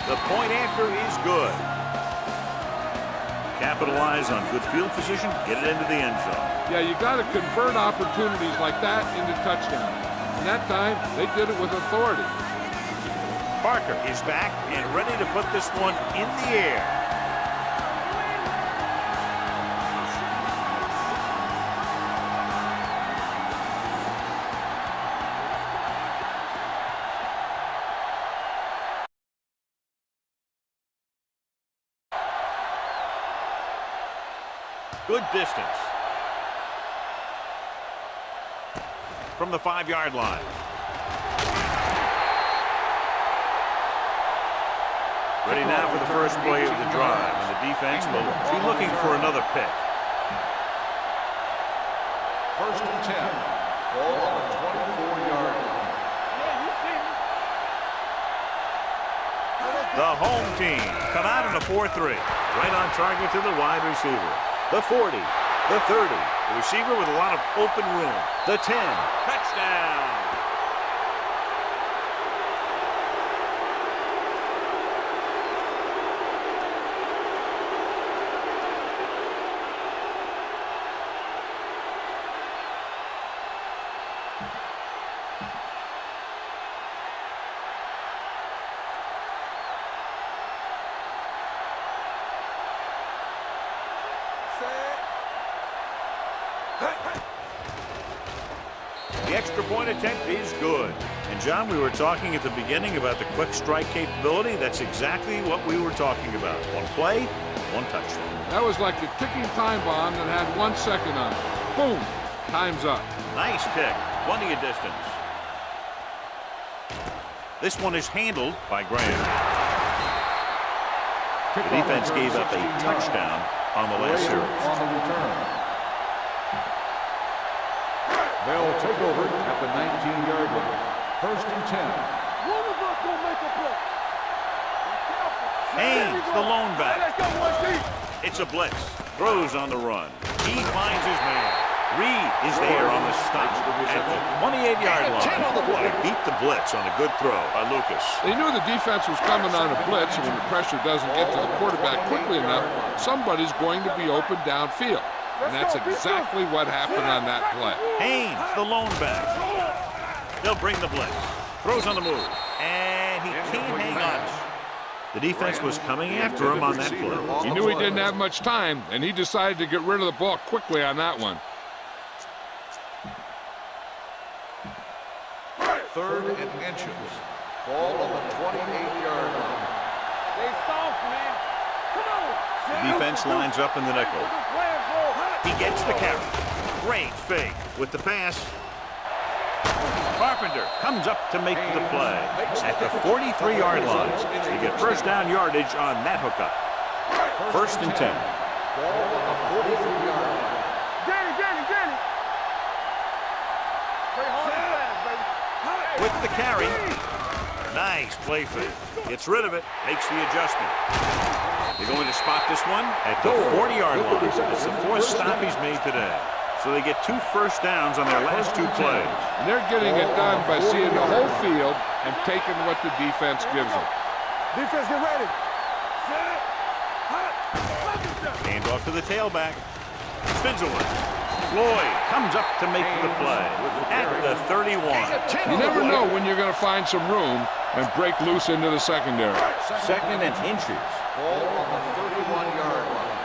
A: The point after is good. Capitalize on good field position, get it into the end zone.
E: Yeah, you got to convert opportunities like that into touchdowns. And that time, they did it with authority.
A: Parker is back and ready to put this one in the air. Good distance. From the 5-yard line. Ready now for the first play of the drive, and the defense will be looking for another pick.
B: First and 10. Ball on the 24-yard line.
A: The home team come out in a 4-3. Right on target to the wide receiver. The 40, the 30. The receiver with a lot of open room. The 10. Touchdown. extra point attempt is good. And John, we were talking at the beginning about the quick strike capability. That's exactly what we were talking about. One play, one touchdown.
E: That was like a ticking time bomb that had 1 second on it. Boom, time's up.
A: Nice kick, plenty of distance. This one is handled by Graham. The defense gave up a touchdown on the last series.
H: On the return. They'll take over at the 19-yard line. 1st and 10.
C: One of us gonna make a play.
A: Haynes, the lone back.
C: Let's go, one team.
A: It's a blitz. Throws on the run. He finds his man. Reed is there on the stop at the 28-yard line. They beat the blitz on a good throw by Lucas.
E: They knew the defense was coming on a blitz, and when the pressure doesn't get to the quarterback quickly enough, somebody's going to be open downfield. And that's exactly what happened on that play.
A: Haynes, the lone back. They'll bring the blitz. Throws on the move. And he can't hang on. The defense was coming after him on that play.
E: He knew he didn't have much time, and he decided to get rid of the ball quickly on that one.
B: 3rd and inches. Ball on the 28-yard line.
D: They soft, man. Come on.
A: The defense lines up in the nickel. He gets the carry. Great fake with the pass. Carpenter comes up to make the play at the 43-yard line. They get first down yardage on that hookup. 1st and 10.
B: Ball on the 43-yard line.
C: Danny.
D: Play hard and fast, baby.
A: With the carry. Nice play fake. Gets rid of it. Makes the adjustment. They're going to spot this one at the 40-yard line. It's the 4th stop he's made today. So they get 2 first downs on their last 2 plays.
E: And they're getting it done by seeing the whole field and taking what the defense gives them.
C: Defense, get ready.
A: Hand off to the tailback. Spins away. Floyd comes up to make the play at the 31.
E: You never know when you're going to find some room and break loose into the secondary.
A: 2nd and inches.
B: Ball on the 31-yard line.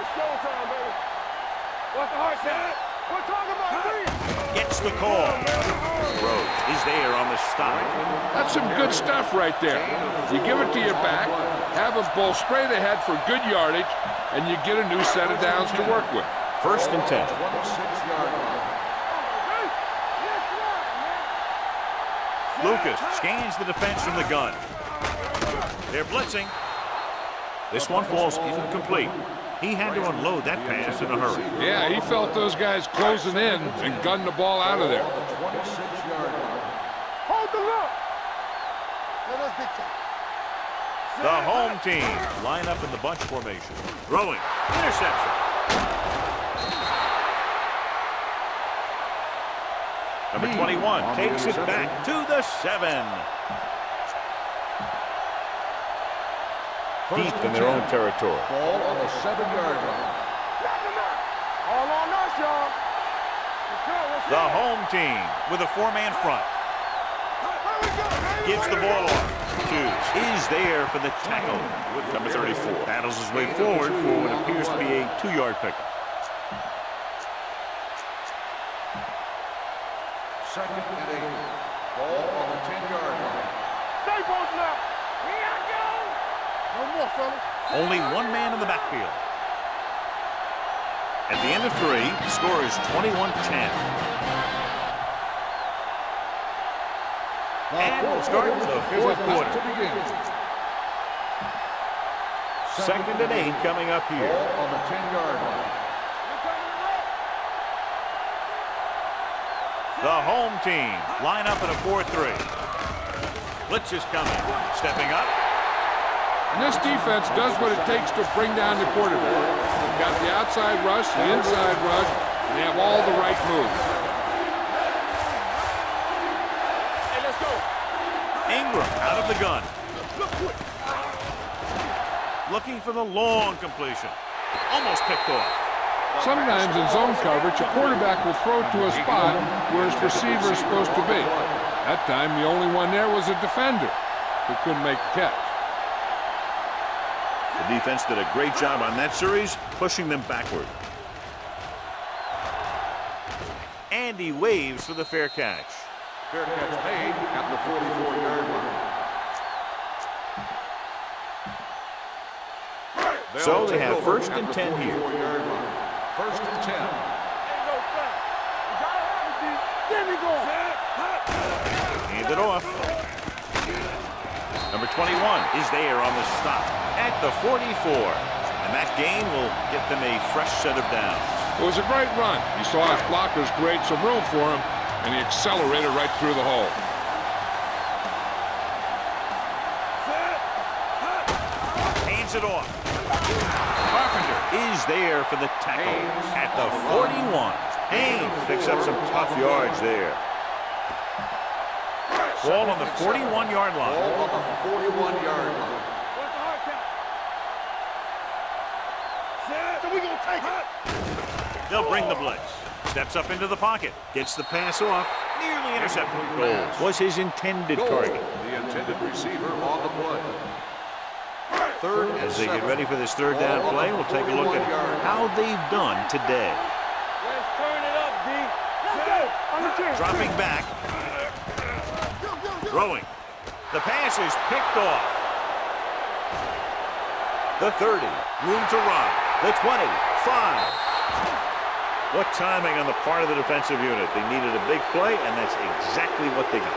C: It's showtime, baby. What's the heart count? We're talking about three.
A: Gets the call. Rhodes is there on the stop.
E: That's some good stuff right there. You give it to your back, have him pull straight ahead for good yardage, and you get a new set of downs to work with.
A: 1st and 10.
B: 26-yard line.
A: Lucas scans the defense from the gun. They're blitzing. This one falls incomplete. He had to unload that pass in a hurry.
E: Yeah, he felt those guys closing in and gunned the ball out of there.
B: On the 26-yard line.
C: Hold the look. Let us get
A: The home team line up in the bunch formation. Throwing. Interception. Number 21 takes it back to the 7. Deep in their own territory.
B: Ball on the 7-yard line.
C: all on us, y'all.
A: The home team with a 4-man front. Gives the ball off. Hughes is there for the tackle with number 34. Battles his way forward for what appears to be a 2-yard pickup.
B: 2nd and 8. Ball on the 10-yard line.
C: Stay both now. Here I go. No more, fellas.
A: Only 1 man in the backfield. At the end of 3, the score is 21-10. And we'll start the 4th quarter. 2nd and 8 coming up here.
B: Ball on the 10-yard line.
A: The home team line up in a 4-3. Blitz is coming. Stepping up.
E: And this defense does what it takes to bring down the quarterback. They've got the outside rush, the inside rush, and they have all the right moves.
D: Hey, let's go.
A: Ingram out of the gun. Looking for the long completion. Almost picked off.
E: Sometimes in zone coverage, a quarterback will throw to a spot where his receiver is supposed to be. That time, the only one there was a defender who couldn't make the catch.
A: The defense did a great job on that series, pushing them backward. And and he waves for the fair catch.
H: Fair catch made at the 44-yard line.
A: So they have first and 10 here.
H: First and 10.
A: Hand it off. Number 21 is there on the stop at the 44. And that gain will get them a fresh set of downs.
E: It was a great run. He saw his blockers create some room for him, and he accelerated right through the hole.
A: Hands it off. Carpenter is there for the tackle at the 41. Haynes picks up some tough yards there. Ball on the 41-yard line.
H: Ball on the 41-yard line.
A: They'll bring the blitz. Steps up into the pocket. Gets the pass off. Nearly intercepted. Goal was his intended target.
H: The intended receiver on the play. Third and
A: As they
H: 7.
A: get ready for this third down play, we'll take a look at how they've done today.
D: Let's turn it up, D. Let's go.
A: Dropping back. Throwing. The pass is picked off. The 30. Room to run. The 25. What timing on the part of the defensive unit. They needed a big play, and that's exactly what they got.